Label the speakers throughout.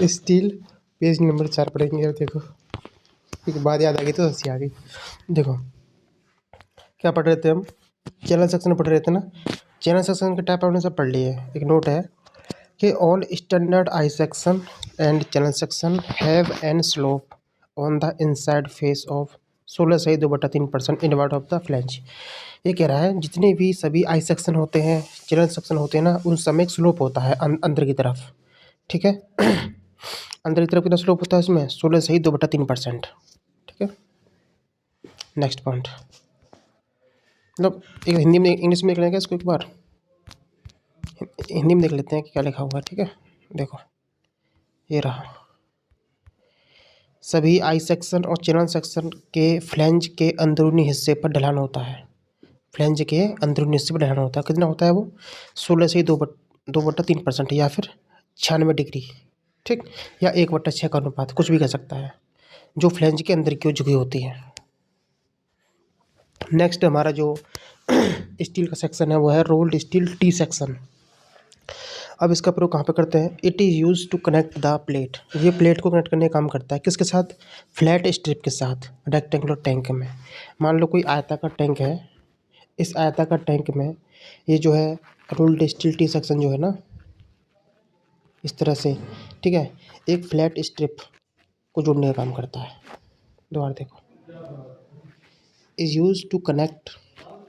Speaker 1: Steel, page number 4 पढ़ेंगे। अब देखो एक बात याद आ गई तो हंसी आ गई। देखो क्या पढ़ रहे थे हम, चैनल सेक्शन पढ़ रहे थे ना। चैनल सेक्शन के टाइप आपने सब पढ़ लिए। एक नोट है कि all standard I section and channel section have an slope on the inside face of 16 से 2/3% इन वर्ड ऑफ द फ्लैंज। ये कह रहा है जितने भी सभी आई सेक्शन होते हैं, चैनल सेक्शन होते हैं ना, उन सब में एक स्लोप होता है अंदर की तरफ। ठीक है। अंदर की तरफ कितना स्लोप होता है इसमें? 16 से 2/3%। ठीक है। नेक्स्ट पॉइंट, मतलब एक हिंदी में इंग्लिश में लिख लेंगे इसको एक बार, हिंदी में देख लेते हैं कि क्या लिखा हुआ है। ठीक है। देखो ये रहा, सभी आई सेक्शन और चैनल सेक्शन के फ्लैंज के अंदरूनी हिस्से पर ढलान होता है। फ्लैंज के अंदरूनी हिस्से पर ढलान होता है। कितना होता है वो? 16 से 2/3% या फिर 96 डिग्री। ठीक, या 1/6 का अनुपात, कुछ भी कह सकता है, जो फ्लैंज के अंदर की ओर झुकी होती है। नेक्स्ट हमारा जो स्टील का सेक्शन है वो है रोल्ड स्टील टी सेक्शन। अब इसका प्रयोग कहाँ पे करते हैं? It is use to connect the plate. ये प्लेट को कनेक्ट करने का काम करता है। किसके साथ? फ्लैट स्ट्रिप के साथ रेक्टेंगुलर टैंक में। मान लो कोई आयताकार टैंक है, इस आयताकार टैंक में ये जो है रोल्ड स्टील टी सेक्शन जो है ना, इस तरह से, ठीक है, एक फ्लैट स्ट्रिप को जोड़ने का काम करता है। दोबारा देखो, is use to connect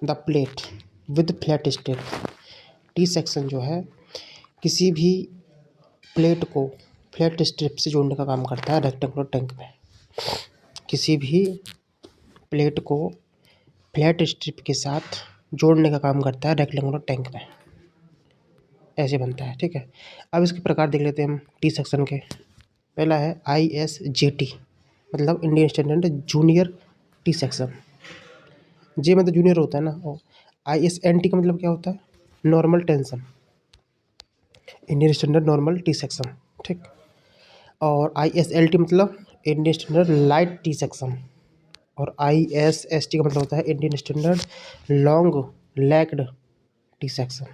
Speaker 1: the plate with flat strip. T section जो है किसी भी प्लेट को फ्लैट स्ट्रिप से जोड़ने का काम करता है रेक्टेंगुलर टैंक में। किसी भी प्लेट को फ्लैट स्ट्रिप के साथ जोड़ने का काम करता है रेक्टेंगुलर टैंक में। ऐसे बनता है। ठीक है। अब इसके प्रकार देख लेते हैं हम टी सेक्शन के। पहला है ISJT, मतलब Indian standard junior T section. J मतलब जूनियर होता है ना, और ISNT का मतलब क्या होता है? Normal tension, Indian standard normal T section. ठीक। और ISLT मतलब Indian standard light T section. और ISST का मतलब होता है Indian standard long legged T section.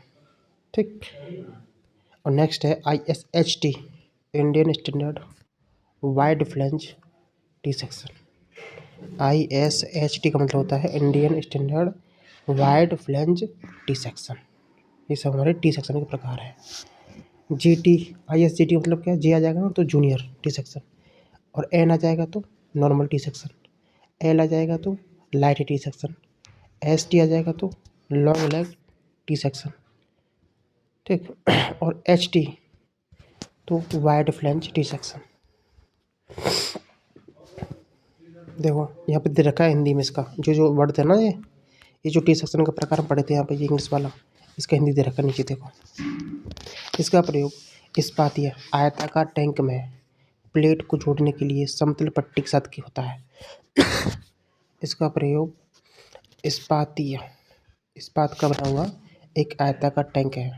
Speaker 1: ठीक। और नेक्स्ट है ISHT, Indian standard wide flange T section. ISHT का मतलब होता है Indian standard wide flange T section. ये सब हमारे टी सेक्शन के प्रकार है। GT, ISGT मतलब क्या? जे आ जाएगा ना तो जूनियर टी सेक्शन, और एन आ जाएगा तो नॉर्मल टी सेक्शन, एल आ जाएगा तो लाइट टी सेक्शन, ST आ जाएगा तो लॉन्ग लेग टी सेक्शन। ठीक। और HT तो वाइड फ्लैंज टी सेक्शन। देखो यहाँ पे दे रखा है हिंदी में इसका जो वर्ड थे ना, ये जो टी सेक्शन का प्रकार हम पढ़े थे यहाँ पे, ये इंग्लिश वाला, इसका हिंदी दे रखा नीचे। देखो इसका प्रयोग इस्पातीय आयताकार टैंक में प्लेट को जोड़ने के लिए समतल पट्टी के साथ की होता है। इसका प्रयोग इस्पातीय, इस्पात का बना हुआ एक आयताकार टैंक है,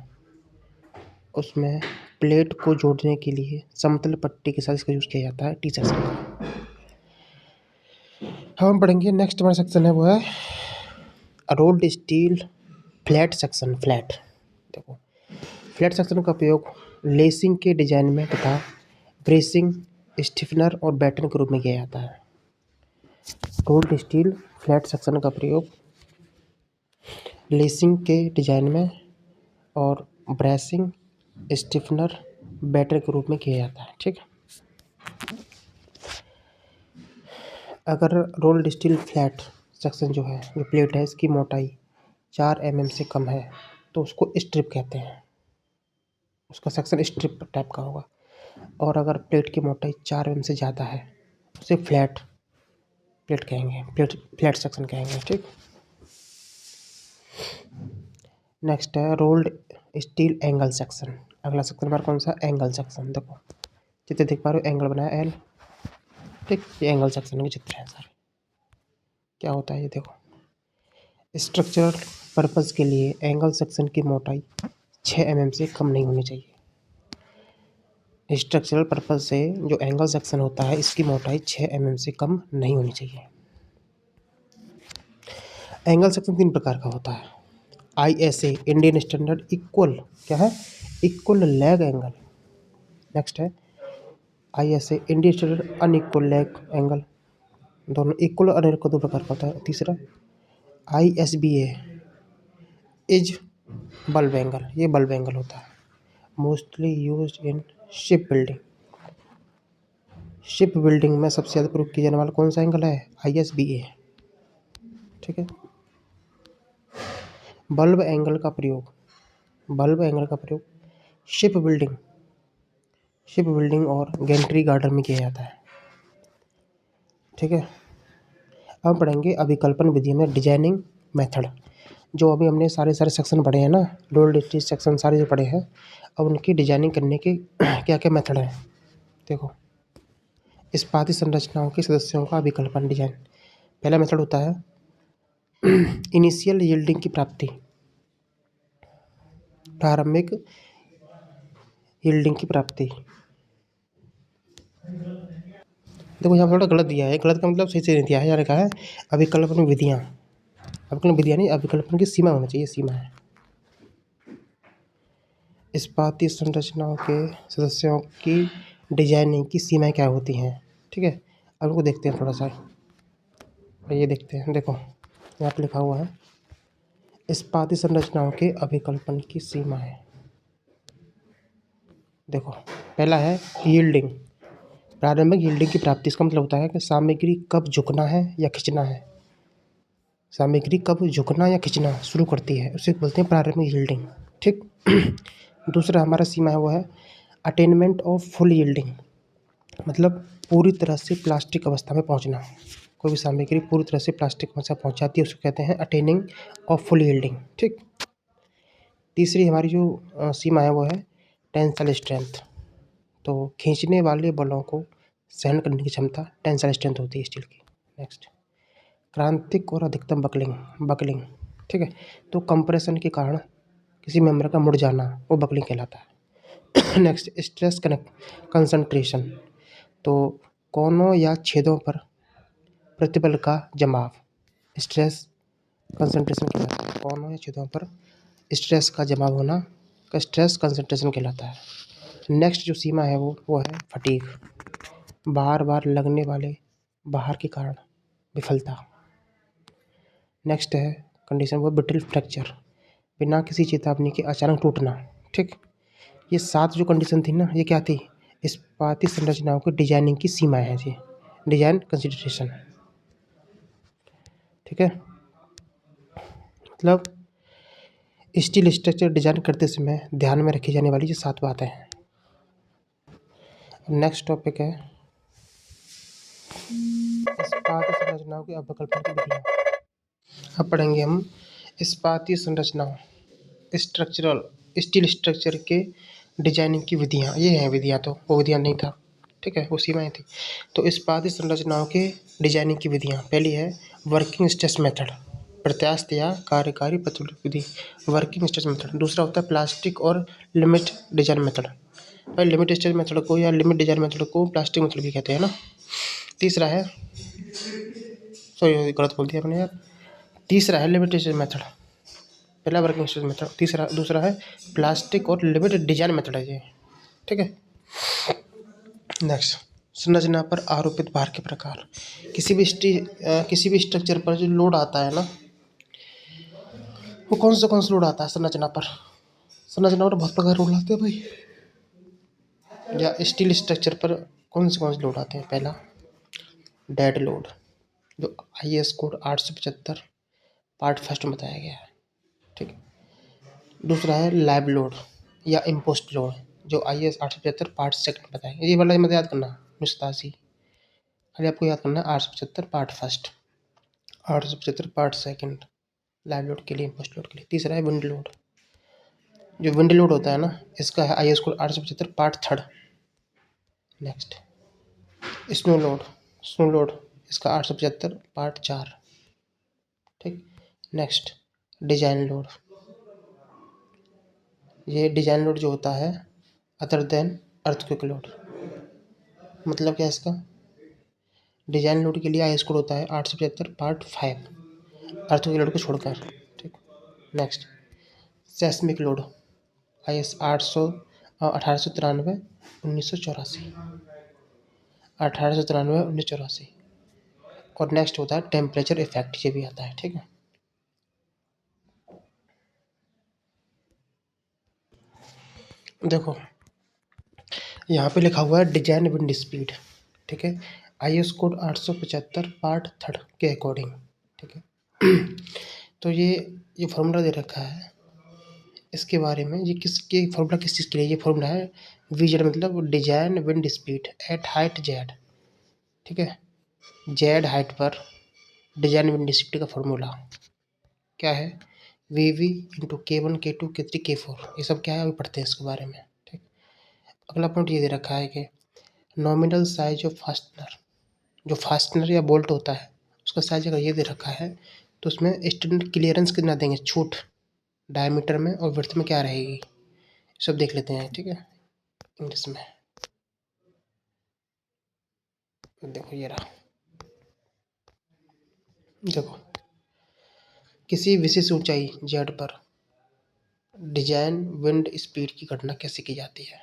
Speaker 1: उसमें प्लेट को जोड़ने के लिए समतल पट्टी के साथ इसका यूज़ किया जाता है टी सेक्शन का। हम पढ़ेंगे नेक्स्ट हमारा सेक्शन है वो है rolled steel flat section. Flat, देखो फ्लैट सेक्शन का उपयोग लेसिंग के डिजाइन में तथा ब्रेसिंग, स्टिफनर और बैटन के रूप में किया जाता है। रोल्ड स्टील फ्लैट सेक्शन का प्रयोग लेसिंग के डिजाइन में और ब्रेसिंग, स्टिफनर, बैटर के रूप में किया जाता है। ठीक है। अगर रोल्ड स्टील फ्लैट सेक्शन जो है, जो प्लेट है, इसकी मोटाई 4 mm से कम है तो उसको स्ट्रिप कहते हैं। उसका सेक्शन स्ट्रिप टाइप का होगा। और अगर प्लेट की मोटाई 4 mm से ज़्यादा है उसे फ्लैट प्लेट कहेंगे, फ्लैट सेक्शन कहेंगे। ठीक। नेक्स्ट है रोल्ड स्टील एंगल सेक्शन। अगला सेक्शन हमारा कौन सा? Angle section. देखो चित्र देख पा रहे हो, एंगल बनाया L। ठीक, ये एंगल सेक्शन के चित्र हैं सारे। क्या होता है ये देखो, स्ट्रक्चरल पर्पस के लिए एंगल सेक्शन की मोटाई 6 mm से कम नहीं होनी चाहिए। स्ट्रक्चरल पर्पस से जो एंगल सेक्शन होता है इसकी मोटाई 6 mm से कम नहीं होनी चाहिए। एंगल सेक्शन 3 प्रकार का होता है। ISA इंडियन स्टैंडर्ड इक्वल क्या है, इक्वल लेग एंगल। नेक्स्ट है ISA Indian standard unequal leg angle, दोनों इक्वल और अनइक्वल दो प्रकार का होता है। तीसरा ISBA इज बल्ब एंगल, ये बल्ब एंगल होता है, mostly used in ship building. Ship building में सबसे ज़्यादा प्रयोग किया जाने वाला कौन सा एंगल है, ISBA। ठीक है। बल्ब एंगल का प्रयोग, बल्ब एंगल का प्रयोग शिप बिल्डिंग, शिप बिल्डिंग और गेंट्री गार्डन में किया जाता है। ठीक है। अब पढ़ेंगे अभिकल्पन विधि में डिजाइनिंग मेथड। जो अभी हमने सारे सेक्शन पढ़े हैं ना, रोल्ड स्टील सेक्शन सारे जो पढ़े हैं, अब उनकी डिजाइनिंग करने के क्या क्या मेथड हैं। देखो, इस्पाती संरचनाओं के सदस्यों का अभिकल्पन डिजाइन। पहला मेथड होता है इनिशियल यील्डिंग की प्राप्ति, प्रारंभिक यील्डिंग की प्राप्ति। देखो यहाँ थोड़ा गलत दिया है, गलत का मतलब सही से नहीं दिया है, यहाँ लिखा है अभिकल्पन विधियाँ, अभिकल्पन विधियाँ नहीं, अभिकल्पन की सीमा होनी चाहिए, सीमा है। इस्पाती संरचनाओं के सदस्यों की डिजाइनिंग की सीमाएं क्या होती हैं। ठीक है, अब इनको देखते हैं थोड़ा सा, ये देखते हैं। देखो यहाँ पर लिखा हुआ है इस्पाती संरचनाओं के अभिकल्पन की सीमाएं। देखो पहला है यील्डिंग, प्रारंभिक यील्डिंग की प्राप्ति। इसका मतलब होता है कि सामग्री कब झुकना है या खिंचना है, सामग्री कब झुकना या खिंचना शुरू करती है, उसे बोलते हैं प्रारंभिक यील्डिंग। ठीक। दूसरा हमारा सीमा है वो है अटेनमेंट ऑफ फुल यील्डिंग, मतलब पूरी तरह से प्लास्टिक अवस्था में पहुंचना। कोई भी सामग्री पूरी तरह से प्लास्टिक अवस्था पहुंच जाती है, उसको कहते हैं अटेनिंग ऑफ फुल यील्डिंग। ठीक। तीसरी हमारी जो सीमा है वो है टेंसाइल स्ट्रेंथ, तो खींचने वाले बलों को सहन करने की क्षमता टेंसाइल स्ट्रेंथ होती है स्टील की। नेक्स्ट क्रांतिक और अधिकतम बकलिंग, बकलिंग। ठीक है, तो कंप्रेशन के कारण किसी मेंबर का मुड़ जाना वो बकलिंग कहलाता है। नेक्स्ट स्ट्रेस कंसंट्रेशन, तो कोनों या छेदों पर प्रतिबल का जमाव स्ट्रेस कंसंट्रेशन कहलाता है। कोनों या छेदों पर स्ट्रेस का जमाव होना का स्ट्रेस कंसंट्रेशन कहलाता है। नेक्स्ट जो सीमा है वो है फटीग, बार बार लगने वाले भार के कारण विफलता। नेक्स्ट है कंडीशन वो ब्रिटल फ्रैक्चर, बिना किसी चेतावनी के अचानक टूटना। ठीक, ये 7 जो कंडीशन थी ना, ये क्या थी, इस्पाती संरचनाओं की डिजाइनिंग की सीमाएं हैं जी, डिजाइन कंसिडरेशन। ठीक है, मतलब स्टील स्ट्रक्चर डिजाइन करते समय ध्यान में रखी जाने वाली ये 7 बातें हैं। नेक्स्ट टॉपिक है इस्पाती संरचनाओं की अभिकल्पन की विधियाँ। अब पढ़ेंगे हम इस्पाती संरचनाओं, स्ट्रक्चरल स्टील स्ट्रक्चर के डिजाइनिंग की विधियाँ। ये हैं विधियाँ, तो वो विधियाँ नहीं था। ठीक है, वो सीमाएँ थी। तो इस्पाती संरचनाओं के डिजाइनिंग की विधियाँ, पहली है वर्किंग स्ट्रेस मेथड, प्रत्यास्थ या कार्यकारी प्रतिरोध विधि, वर्किंग स्ट्रेस मेथड। दूसरा होता है प्लास्टिक और लिमिट डिजाइन मेथड, भाई लिमिट स्ट्रेस मेथड को या लिमिट डिजाइन मेथड को प्लास्टिक मेथड भी कहते हैं ना। तीसरा है, सॉरी गलत बोल दिया मैंने यार, तीसरा है लिमिटेशन मेथड, पहला वर्किंग स्ट्रेस मेथड, दूसरा है प्लास्टिक और लिमिट डिजाइन मेथड है ये। ठीक है। नेक्स्ट संरचना पर आरोपित भार के प्रकार, किसी भी स्ट्रक्चर पर जो लोड आता है ना, वो कौन सा लोड आता है संरचना पर। संरचना पर बहुत प्रकार लोड आते हैं भाई, या स्टील स्ट्रक्चर पर कौन से लोड आते हैं। पहला डेड लोड, जो IS कोड 875 पार्ट फर्स्ट में बताया गया है। ठीक। दूसरा है लैब लोड या इम्पोस्ट लोड, जो IS 875 पार्ट सेकंड बताया गया। ये वाला मत याद करना, मुस्तासी खाली आपको याद करना है 875 part first, 875 part second, lab load के लिए, इम्पोस्ट लोड के लिए। तीसरा है विंड लोड, जो विंड लोड होता है ना, इसका है IS code 875 part third. Next snow load इसका 875 पार्ट 4। ठीक। नेक्स्ट डिजाइन लोड, ये डिजाइन लोड जो होता है अदर देन अर्थक्वेक लोड, मतलब क्या है इसका, डिजाइन लोड के लिए IS कोड होता है 875 पार्ट 5, अर्थक्वेक लोड को छोड़कर। ठीक। Next seismic load IS 800 1893 1984, 1893 1984। और नेक्स्ट होता है टेम्परेचर इफेक्ट, ये भी आता है, ठीक है। देखो यहाँ पे लिखा हुआ है डिजाइन विंड स्पीड, ठीक है, IS कोड 875 पार्ट 3 के अकॉर्डिंग, ठीक है। तो ये फॉर्मूला दे रखा है, इसके बारे में ये किसके फॉर्मूला किस चीज़ के लिए, ये फॉर्मूला है VZ मतलब design wind speed at height Z, ठीक है। Z हाइट पर डिजाइन विंड स्पीड का फॉर्मूला क्या है, VV into K1 K2 K3 K4, ये सब क्या है अभी पढ़ते हैं इसके बारे में, ठीक। अगला पॉइंट ये दे रखा है कि नॉमिनल साइज ऑफ फास्टनर, जो फास्टनर या बोल्ट होता है उसका साइज अगर ये दे रखा है तो उसमें स्टैंडर्ड क्लियरेंस कितना देंगे, छूट डायमीटर में और विड्थ में क्या रहेगी, सब देख लेते हैं, ठीक है, इंग्लिश में। देखो ये रहा, देखो किसी विशेष ऊंचाई जेड पर डिजाइन विंड स्पीड की गणना कैसे की जाती है,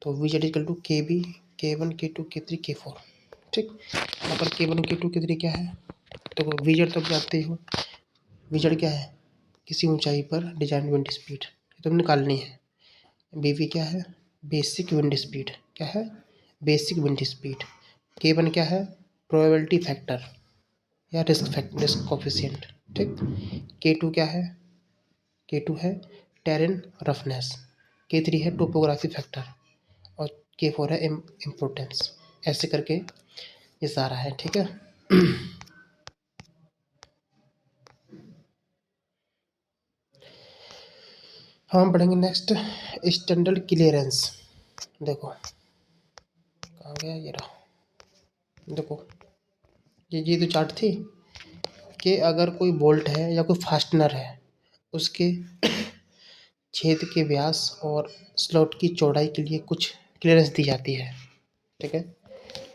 Speaker 1: तो वी जेड इक्वल टू के B K1 K2 K3 K4, ठीक। यहाँ पर K1 K2 K3 क्या है, तो वी जेड तो जानते हो, वी जेड क्या है, किसी ऊंचाई पर डिजाइन विंड स्पीड तुम निकालनी है। BV क्या है, बेसिक विंड स्पीड, क्या है, बेसिक विंड स्पीड। K1 क्या है, प्रोबेबिलिटी फैक्टर या रिस्क कोफिशिएंट, ठीक। K2 क्या है, K2 है टेरेन रफनेस, K3 है टोपोग्राफी फैक्टर और K4 है इम्पोर्टेंस। ऐसे करके ये सारा है, ठीक है। हम पढ़ेंगे नेक्स्ट स्टैंडर्ड क्लियरेंस। देखो कहाँ गया, ये रहा, देखो ये तो चार्ट थी कि अगर कोई बोल्ट है या कोई फास्टनर है, उसके छेद के व्यास और स्लॉट की चौड़ाई के लिए कुछ क्लियरेंस दी जाती है, ठीक है।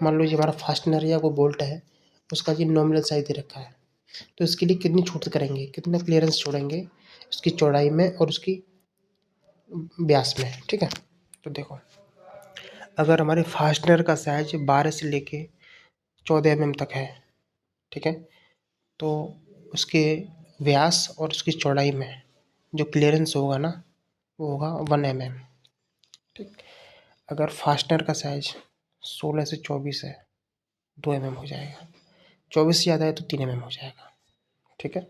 Speaker 1: मान लो ये हमारा फास्टनर या कोई बोल्ट है, उसका ये नॉमिनल साइज दे रखा है, तो इसके लिए कितनी छूट करेंगे, कितना क्लियरेंस छोड़ेंगे उसकी चौड़ाई में और उसकी व्यास में, ठीक है। तो देखो अगर हमारे फास्टनर का साइज 12 से लेके 14 mm तक है, ठीक है, तो उसके व्यास और उसकी चौड़ाई में जो क्लियरेंस होगा ना वो होगा 1 mm, ठीक। अगर फास्टनर का साइज 16 से 24 है 2 mm हो जाएगा, 24 से ज़्यादा है तो 3 mm हो जाएगा, ठीक है।